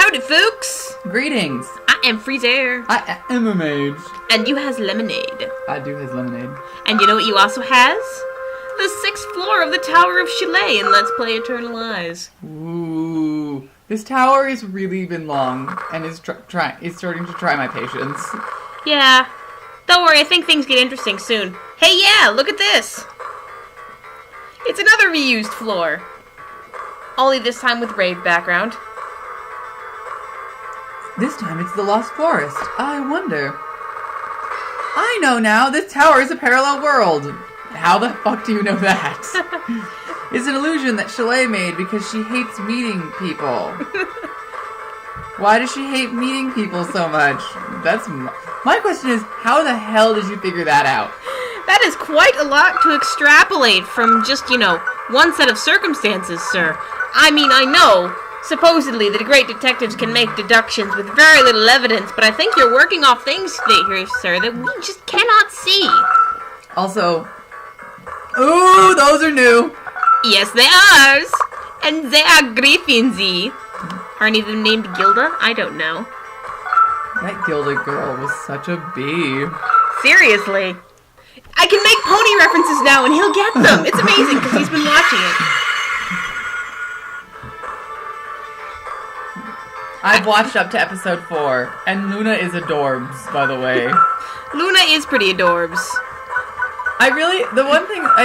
Howdy, folks! Greetings! I am Freezer. I am a mage. And you has lemonade. I do has lemonade. And you know what you also has? The 6th floor of the Tower of Chalet in Let's Play Eternal Eyes. Ooh. This tower has really been long, and is starting to try my patience. Yeah. Don't worry, I think things get interesting soon. Hey, yeah, look at this! It's another reused floor. Only this time with rave background. This time it's the Lost Forest. I wonder. I know now, this tower is a parallel world. How the fuck do you know that? It's an illusion that Chalet made because she hates meeting people. Why does she hate meeting people so much? My question is, how the hell did you figure that out? That is quite a lot to extrapolate from just, one set of circumstances, sir. I mean, I know, supposedly, the great detectives can make deductions with very little evidence, but I think you're working off things here, sir, that we just cannot see. Also, ooh, those are new. Yes, they are. And they are Griffinsy. Are any of them named Gilda? I don't know. That Gilda girl was such a bee. Seriously. I can make pony references now and he'll get them. It's amazing because he's been watching it. I've watched up to episode 4, and Luna is adorbs, by the way. Luna is pretty adorbs. I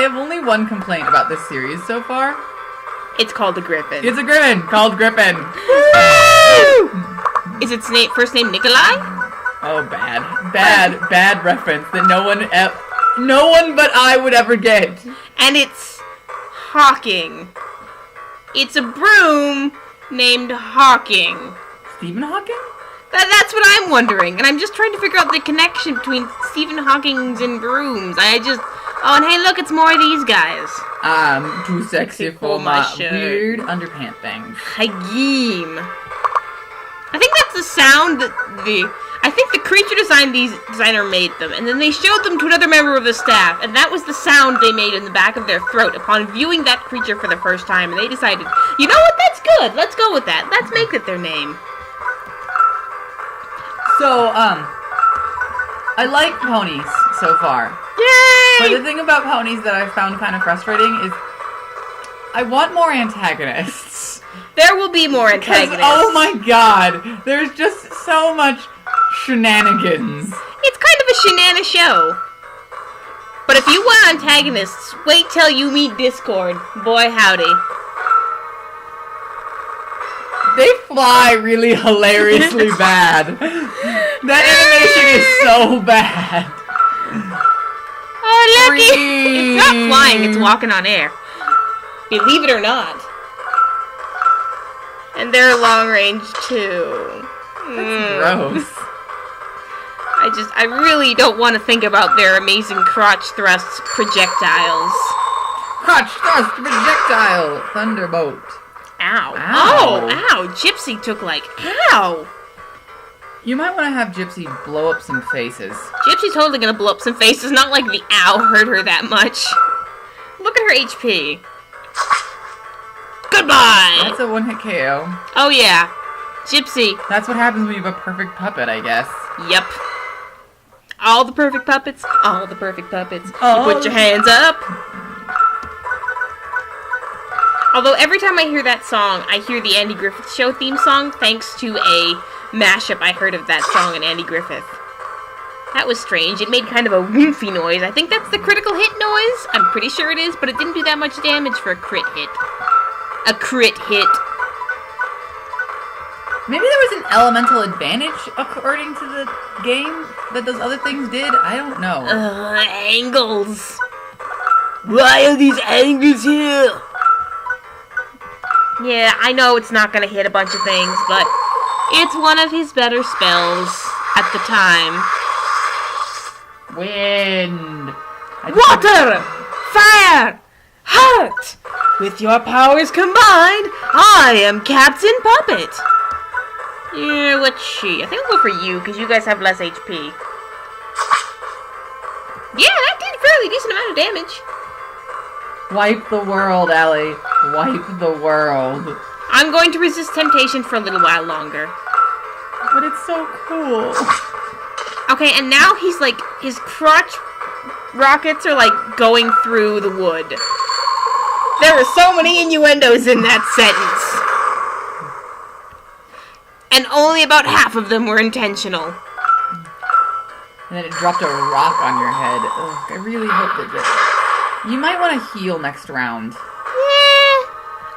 have only one complaint about this series so far. It's called a Griffin. It's a Griffin, called Griffin. Is its first name Nikolai? Oh, bad reference that no one but I would ever get. And it's Hawking. It's a broom named Hawking. Stephen Hawking? That's what I'm wondering, and I'm just trying to figure out the connection between Stephen Hawking's and brooms. Oh, and hey, look, it's more of these guys. I'm too sexy for my weird underpant things. Hageem. I think that's the sound that I think the creature designer made them, and then they showed them to another member of the staff, and that was the sound they made in the back of their throat upon viewing that creature for the first time, and they decided, you know what, that's good, let's go with that, let's make it their name. So, I like ponies so far. Yay! But the thing about ponies that I found kind of frustrating is I want more antagonists. There will be more antagonists. Oh my god, there's just so much shenanigans. It's kind of a shenana show. But if you want antagonists, wait till you meet Discord. Boy, howdy. They fly really hilariously bad. That animation is so bad. Oh, look! It's not flying, it's walking on air. Believe it or not. And they're long range too. That's gross. I really don't want to think about their amazing crotch thrust projectiles. Crotch thrust projectile thunderbolt. Ow. Ow. Oh, ow. Gypsy took ow. You might want to have Gypsy blow up some faces. Gypsy's totally gonna blow up some faces, not like the ow hurt her that much. Look at her HP. Goodbye! That's a one-hit KO. Oh yeah. Gypsy. That's what happens when you have a perfect puppet, I guess. Yep. All the perfect puppets. All the perfect puppets. You put your hands up. Although every time I hear that song, I hear the Andy Griffith Show theme song, thanks to a mashup I heard of that song and Andy Griffith. That was strange. It made kind of a woofy noise. I think that's the critical hit noise. I'm pretty sure it is, but it didn't do that much damage for a crit hit. A crit hit. Maybe there was an elemental advantage according to the game that those other things did? I don't know. Angles. Why are these angles here? Yeah, I know it's not gonna hit a bunch of things, but it's one of his better spells at the time. Wind. Water! Fire! Heart! With your powers combined, I am Captain Puppet. Yeah, what's she? I think I'll go for you, because you guys have less HP. Yeah, that did a fairly decent amount of damage. Wipe the world, Ellie. Wipe the world. I'm going to resist temptation for a little while longer. But it's so cool. Okay, and now he's like, his crotch rockets are like going through the wood. There were so many innuendos in that sentence. And only about half of them were intentional. And then it dropped a rock on your head. Ugh, I really hope that you might want to heal next round.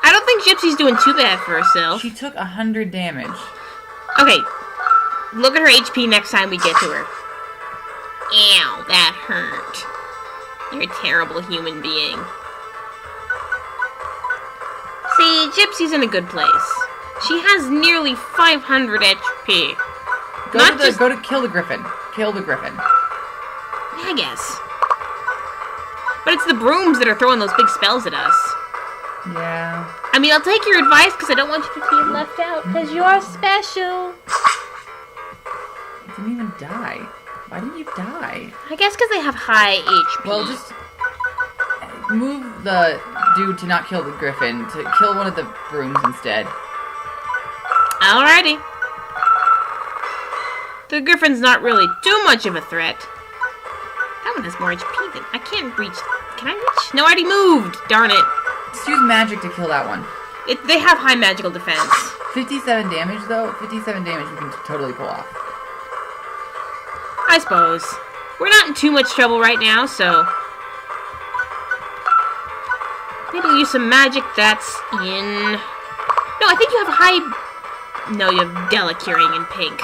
I don't think Gypsy's doing too bad for herself. She took 100 damage. Okay, look at her HP next time we get to her. Ow, that hurt. You're a terrible human being. See, Gypsy's in a good place. She has nearly 500 HP. Go to kill the griffin. Kill the griffin. I guess. But it's the brooms that are throwing those big spells at us. Yeah. I mean, I'll take your advice because I don't want you to feel left out because you're special. You didn't even die. Why didn't you die? I guess because they have high HP. Well, just move the dude to not kill the griffin, to kill one of the brooms instead. Alrighty. The griffin's not really too much of a threat. That one has more HP than... I can't reach... Can I reach? No, I already moved. Darn it. Just use magic to kill that one. They have high magical defense. 57 damage, though. 57 damage we can totally pull off. I suppose. We're not in too much trouble right now, so... Maybe we'll use some magic that's in... No, I think you have high... No, you have Delacuring in pink.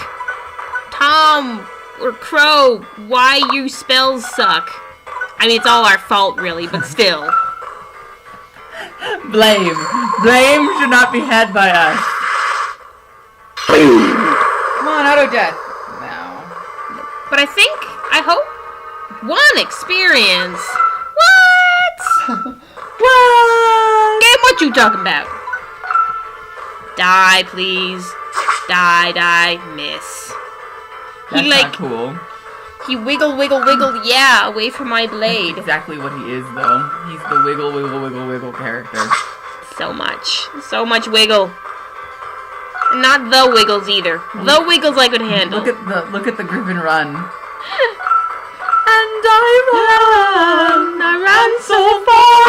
Tom or Crow, why you spells suck? I mean, it's all our fault, really, but still. Blame. Blame should not be had by us. Come on, auto-death. No. But I hope, 1 experience. What? What? Game, what you talking about? Die, please. Die, miss. That's not cool. He wiggle, yeah, away from my blade. That's exactly what he is, though. He's the wiggle character. So much wiggle. Not the wiggles either. The wiggles I could handle. Look at the griffin run. And I ran so far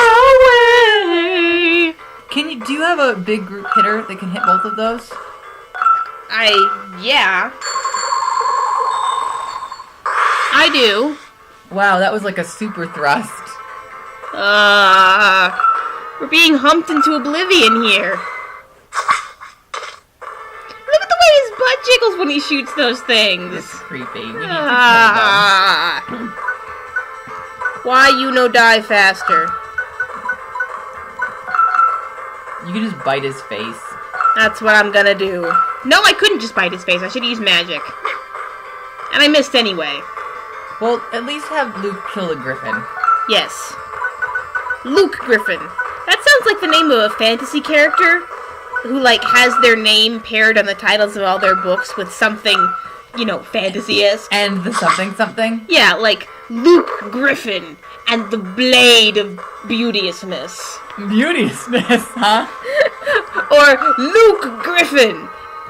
away. Do you have a big group hitter that can hit both of those? Yeah. I do. Wow, that was like a super thrust. We're being humped into oblivion here. Look at the way his butt jiggles when he shoots those things. It's creepy. We need to kill them. Why you no die faster? You can just bite his face. That's what I'm gonna do. No, I couldn't just bite his face. I should use magic. And I missed anyway. Well, at least have Luke kill a griffin. Yes. Luke Griffin. That sounds like the name of a fantasy character who, like, has their name paired on the titles of all their books with something, you know, fantasy-esque. And the something? Yeah, like Luke Griffin and the Blade of Beauteousness. Beauteousness, huh? Or Luke Griffin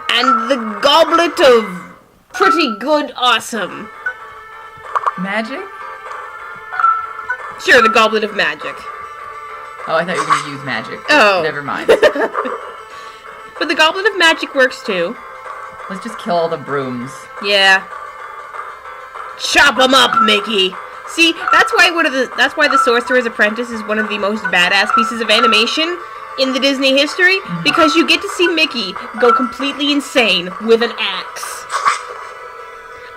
and the Goblet of Pretty Good Awesome. Magic? Sure, the Goblet of Magic. Oh, I thought you were going to use magic. Oh. Never mind. But the Goblet of Magic works too. Let's just kill all the brooms. Yeah. Chop 'em up, Mickey. See, that's why the Sorcerer's Apprentice is one of the most badass pieces of animation in the Disney history, because you get to see Mickey go completely insane with an axe.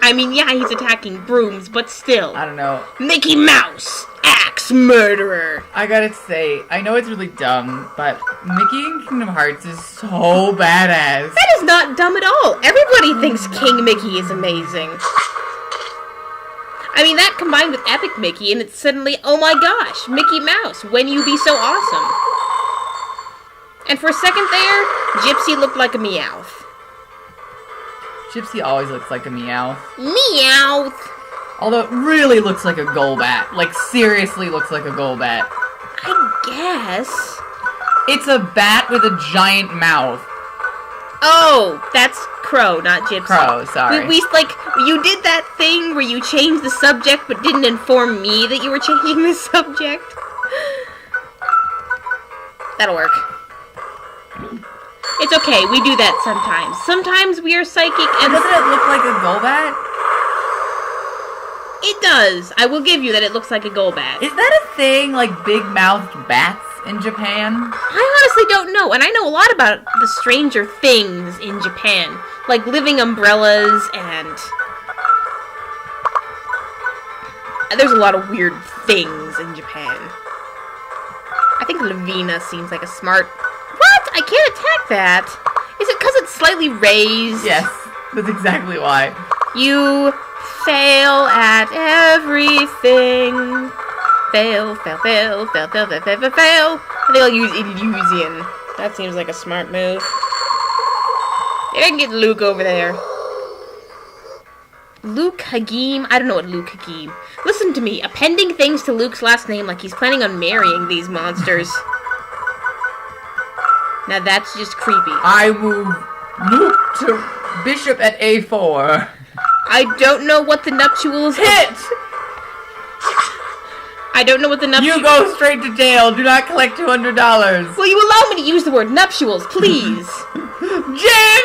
I mean, yeah, he's attacking brooms, but still. I don't know. Mickey Mouse, axe murderer. I gotta say, I know it's really dumb, but Mickey in Kingdom Hearts is so badass. That is not dumb at all. Everybody thinks King Mickey is amazing. I mean, that combined with Epic Mickey, and it's suddenly, oh my gosh, Mickey Mouse, when you be so awesome. And for a second there, Gypsy looked like a Meowth. Gypsy always looks like a Meowth. Meowth! Although it really looks like a Golbat. Like, seriously looks like a Golbat. I guess. It's a bat with a giant mouth. Oh, that's Crow, not Gypsy. Crow, sorry. We you did that thing where you changed the subject but didn't inform me that you were changing the subject. That'll work. It's okay, we do that sometimes. Sometimes we are psychic and... Doesn't it look like a Golbat? It does. I will give you that it looks like a Golbat. Is that a thing, like big-mouthed bats in Japan? I honestly don't know, and I know a lot about the stranger things in Japan. Like living umbrellas and... There's a lot of weird things in Japan. I think Lavina seems like a smart... What? I can't attack that. Is it because it's slightly raised? Yes, that's exactly why. You fail at everything. Fail, fail, fail, fail, fail, fail, fail, fail, fail. I think I'll use Illusion. That seems like a smart move. Maybe I can get Luke over there. Luke Hagim? I don't know what Luke Hagim. Listen to me. Appending things to Luke's last name like he's planning on marrying these monsters. Now that's just creepy. I move Luke to bishop at A4. I don't know what the nuptials... Hit! I don't know what the nuptials... You go straight to jail. Do not collect $200. Will you allow me to use the word nuptials, please? Jen!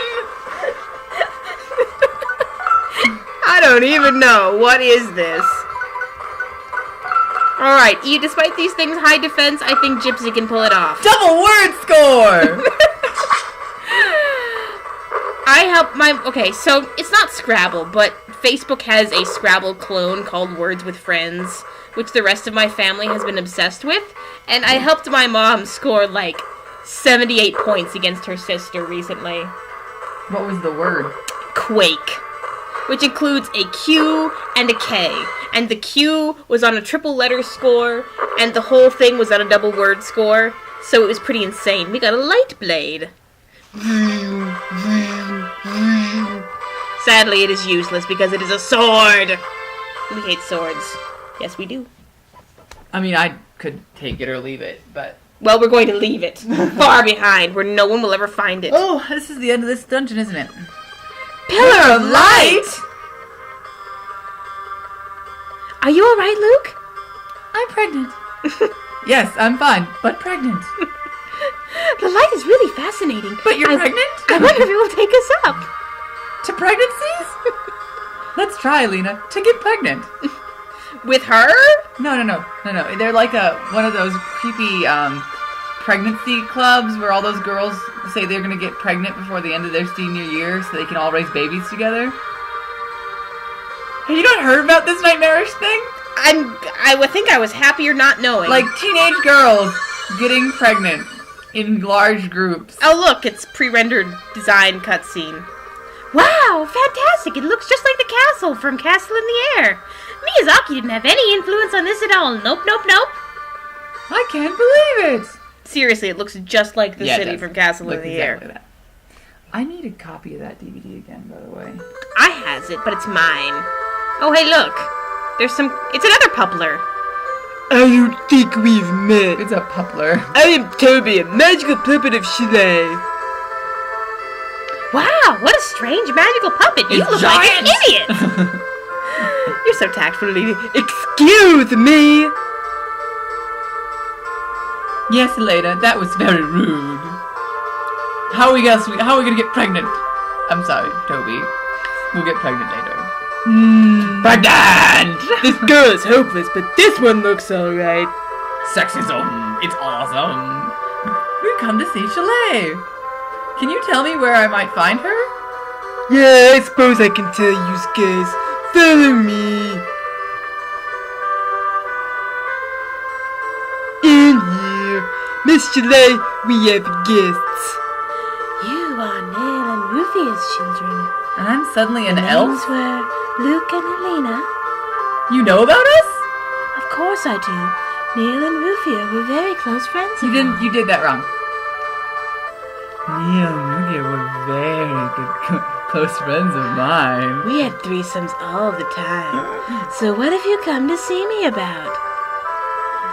I don't even know. What is this? Alright, despite these things' high defense, I think Gypsy can pull it off. Double word score! I help my... Okay, so it's not Scrabble, but Facebook has a Scrabble clone called Words with Friends, which the rest of my family has been obsessed with, and I helped my mom score, like, 78 points against her sister recently. What was the word? Quake. Which includes a Q and a K. And the Q was on a triple letter score, and the whole thing was on a double word score, so it was pretty insane. We got a light blade. Sadly, it is useless because it is a sword. We hate swords. Yes, we do. I mean, I could take it or leave it, but... Well, we're going to leave it far behind, where no one will ever find it. Oh, this is the end of this dungeon, isn't it? Pillar of Light! Are you alright, Luke? I'm pregnant. Yes, I'm fine, but pregnant. The light is really fascinating. But you're pregnant? I wonder if it will take us up. To pregnancies? Let's try, Elena, to get pregnant. With her? No. They're like one of those creepy pregnancy clubs where all those girls say they're going to get pregnant before the end of their senior year so they can all raise babies together. Have you not heard about this nightmarish thing? I would think I was happier not knowing. Like teenage girls getting pregnant in large groups. Oh look, it's pre-rendered design cutscene. Wow, fantastic! It looks just like the castle from Castle in the Air. Miyazaki didn't have any influence on this at all. Nope. I can't believe it. Seriously, it looks just like the city from Castle in the Air. That. I need a copy of that DVD again, by the way. I has it, but it's mine. Oh, hey, look. There's some... It's another Puppler. I don't think we've met. It's a Puppler. I am Toby, a magical puppet of Chile. Wow, what a strange magical puppet. You look like an idiot. You're so tactful, lady. Excuse me. Yes, Elena, that was very rude. How are we gonna get pregnant? I'm sorry, Toby. We'll get pregnant later. Pregnant! This girl is hopeless, but this one looks alright. Sexism. It's awesome. We've come to see Chalet. Can you tell me where I might find her? Yeah, I suppose I can tell you guys. Follow me. In here, Miss Chalet, we have guests. You are Neil and Rufia's children. And I'm suddenly an elf? Names were Luke and Elena. You know about us? Of course I do. Neil and Rufia were very close friends. You did that wrong. Neil and Rufia were very good close friends of mine. We had threesomes all the time. So what have you come to see me about?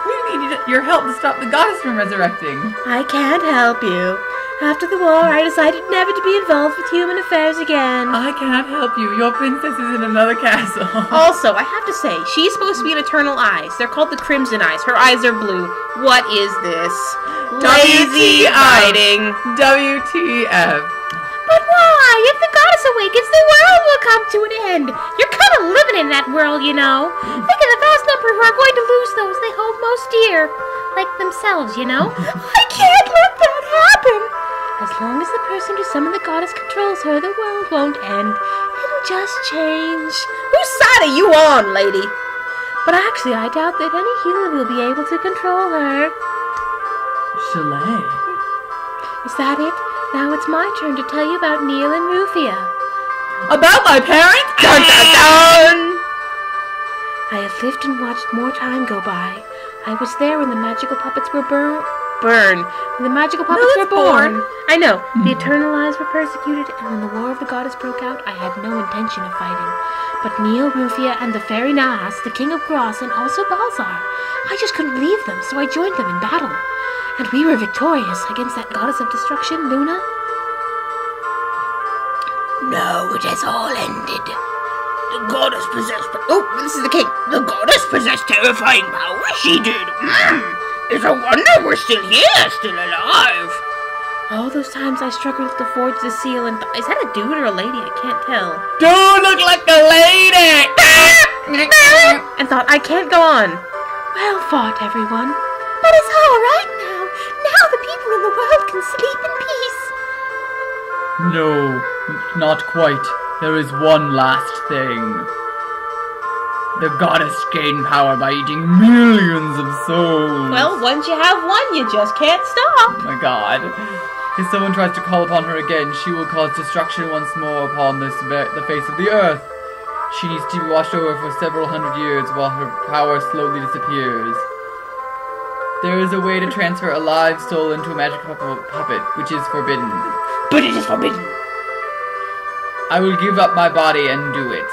We need your help to stop the goddess from resurrecting. I can't help you. After the war, I decided never to be involved with human affairs again. I cannot help you. Your princess is in another castle. Also, I have to say, she's supposed to be an eternal eyes. They're called the Crimson Eyes. Her eyes are blue. What is this? Lazy hiding. WTF. But why? If the goddess awakens, the world will come to an end. You're kind of living in that world, you know. Think of the vast number who are going to lose those they hold most dear. Like themselves, you know. I can't let that happen. As long as the person to summon the goddess controls her, the world won't end. It'll just change. Whose side are you on, lady? But actually, I doubt that any human will be able to control her. Chalet. Is that it? Now it's my turn to tell you about Neil and Rufia. About my parents? Dun, dun, dun! I have lived and watched more time go by. I was there when the magical puppets were burned. When the magical puppets were born. I know. The Eternal Eyes were persecuted, and when the War of the Goddess broke out, I had no intention of fighting. But Neil, Rufia, and the Fairy Nahas, the King of Gross, and also Balzar, I just couldn't leave them, so I joined them in battle. And we were victorious against that goddess of destruction, Luna. No, it has all ended. The goddess possessed... Oh, this is the king. The goddess possessed terrifying power. She did. It's a wonder we're still here, still alive. All those times I struggled to forge the seal and... Is that a dude or a lady? I can't tell. Dude, look like a lady! And thought, I can't go on. Well fought, everyone. But it's all right now. Now the people in the world can sleep in peace. No, not quite. There is one last thing. The goddess gained power by eating millions of souls. Well, once you have one, you just can't stop. Oh my god. If someone tries to call upon her again, she will cause destruction once more upon the face of the earth. She needs to be watched over for several hundred years while her power slowly disappears. There is a way to transfer a live soul into a magical puppet, which is forbidden. But it is forbidden. I will give up my body and do it.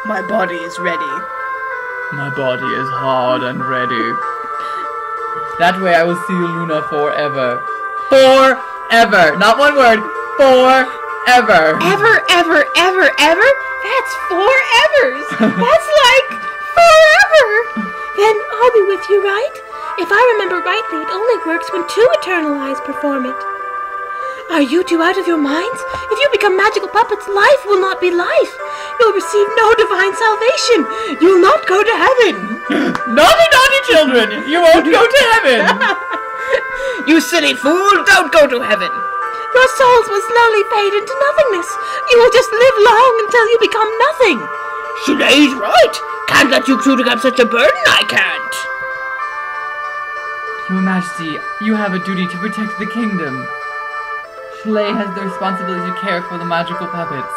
My body is ready. My body is hard and ready. That way I will see Luna forever. Forever! Not one word. Forever! Ever? That's 4 evers. That's like forever. Then I'll be with you, right? If I remember rightly, it only works when 2 Eternal Eyes perform it. Are you 2 out of your minds? If you become magical puppets, life will not be life. You'll receive no divine salvation. You'll not go to heaven. Naughty children! You won't go to heaven! You silly fool, don't go to heaven. Your souls will slowly fade into nothingness. You will just live long until you become nothing. Shale's right. Can't let you 2 take up such a burden, I can't. Your Majesty, you have a duty to protect the kingdom. Chalet has the responsibility to care for the magical puppets.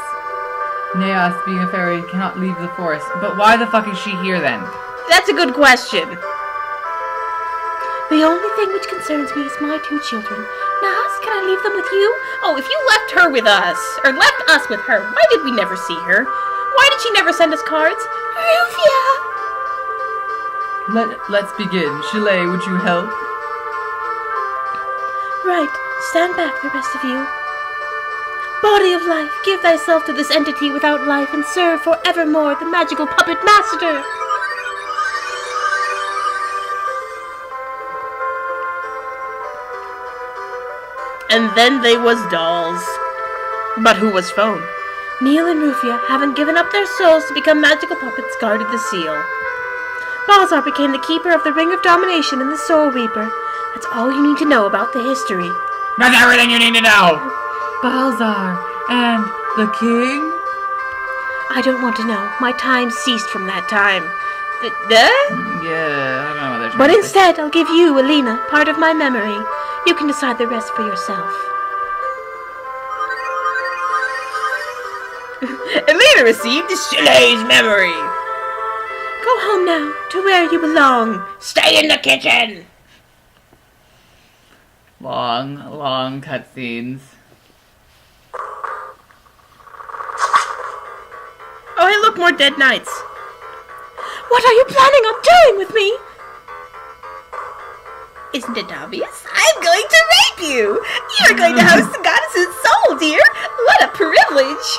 Neas, being a fairy, cannot leave the forest. But why the fuck is she here then? That's a good question. The only thing which concerns me is my 2 children. Nahas, can I leave them with you? Oh, if you left her with us, or left us with her, why did we never see her? Why did she never send us cards? Rufia! Let's begin. Chalet, would you help? Right. Stand back, the rest of you. Body of life, give thyself to this entity without life and serve forevermore the magical puppet master. And then they was dolls. But who was phone? Neil and Rufia, having given up their souls to become magical puppets, guarded the seal. Balzar became the keeper of the Ring of Domination and the Soul Reaper. That's all you need to know about the history. That's everything you need to know! Balzar and the king? I don't want to know. My time ceased from that time. Yeah, I don't know what they're But instead, I'll give you, Elena, part of my memory. You can decide the rest for yourself. Elena received Shale's memory. Go home now, to where you belong. Stay in the kitchen. Long cutscenes. Oh, hey, look, more dead knights. What are you planning on doing with me? Isn't it obvious? I'm going to rape you! You're going to host the goddess's soul, dear! What a privilege!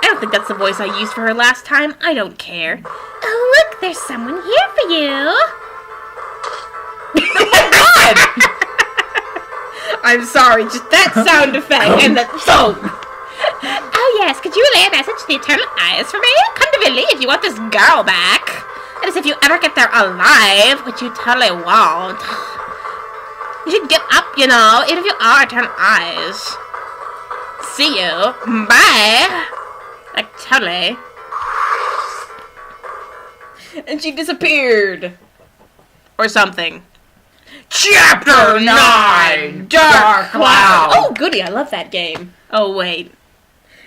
I don't think that's the voice I used for her last time. I don't care. Oh, look, there's someone here for you! Oh my god! I'm sorry, just that sound effect and that song. Oh yes, could you relay a message to the Eternal Eyes for me? Come to Billy if you want this girl back. That is if you ever get there alive, which you totally won't. You should get up, you know, even if you are Eternal Eyes. See you. Bye. Like, totally. And she disappeared. Or something. Chapter 9! Dark Cloud! Oh, goody, I love that game. Oh, wait.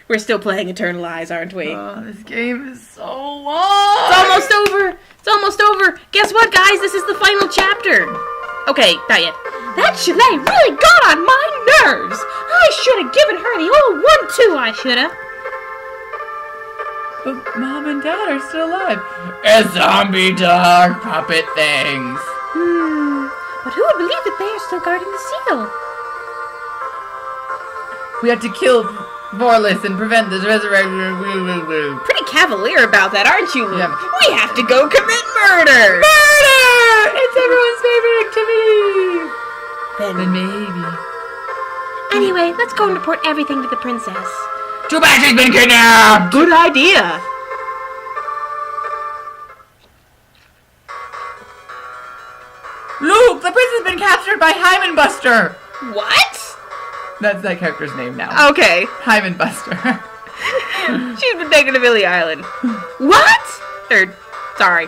We're still playing Eternal Eyes, aren't we? Oh, this game is so long! It's almost over! It's almost over! Guess what, guys? This is the final chapter! Okay, not yet. That chalet really got on my nerves! I should have given her the old one, too, I should have. But Mom and Dad are still alive. A zombie dog puppet things. But who would believe that they are still guarding the seal? We have to kill Vorlis and prevent this resurrection. Pretty cavalier about that, aren't you, Luke? Yeah. We have to go commit murder! Murder! It's everyone's favorite activity! Then maybe. anyway, let's go and report everything to the princess. Tubac has been kidnapped! Good idea! Luke, the prince has been captured by Hyman Buster! What? That's that character's name now. Okay. Hyman Buster. She's been taken to Billy Island. What? Sorry.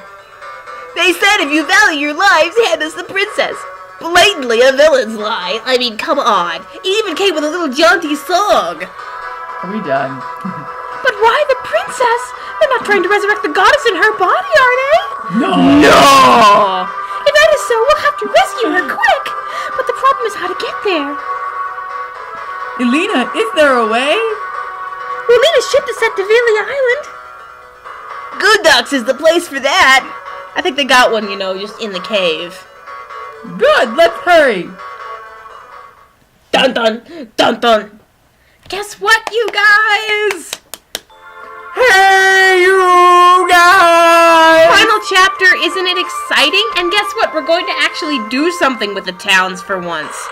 They said if you value your lives, hand us the princess. Blatantly a villain's lie. I mean, come on. It even came with a little jaunty song. Are we done? But why the princess? They're not trying to resurrect the goddess in her body, are they? No! If that is so, we'll have to rescue her quick. But the problem is how to get there. Elena, is there a way? We'll need a ship to set to Vili Island. Good Docks is the place for that. I think they got one, you know, just in the cave. Good, let's hurry. Dun dun, dun dun. Guess what, you guys? Hey, you guys! Final chapter, isn't it exciting? And guess what? We're going to actually do something with the towns for once.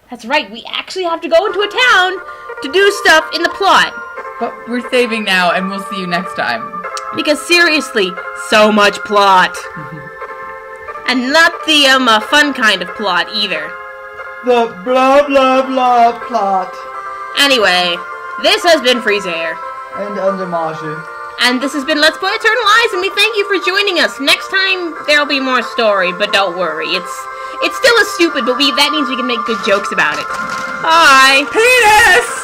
That's right, we actually have to go into a town to do stuff in the plot. But we're saving now, and we'll see you next time. Because seriously, so much plot. And not the fun kind of plot either. The blah blah blah plot. Anyway, this has been Freezer. And Undermarge. And this has been Let's Play Eternal Eyes, and we thank you for joining us. Next time, there'll be more story, but don't worry. It's still a stupid, but that means we can make good jokes about it. Bye! Penis!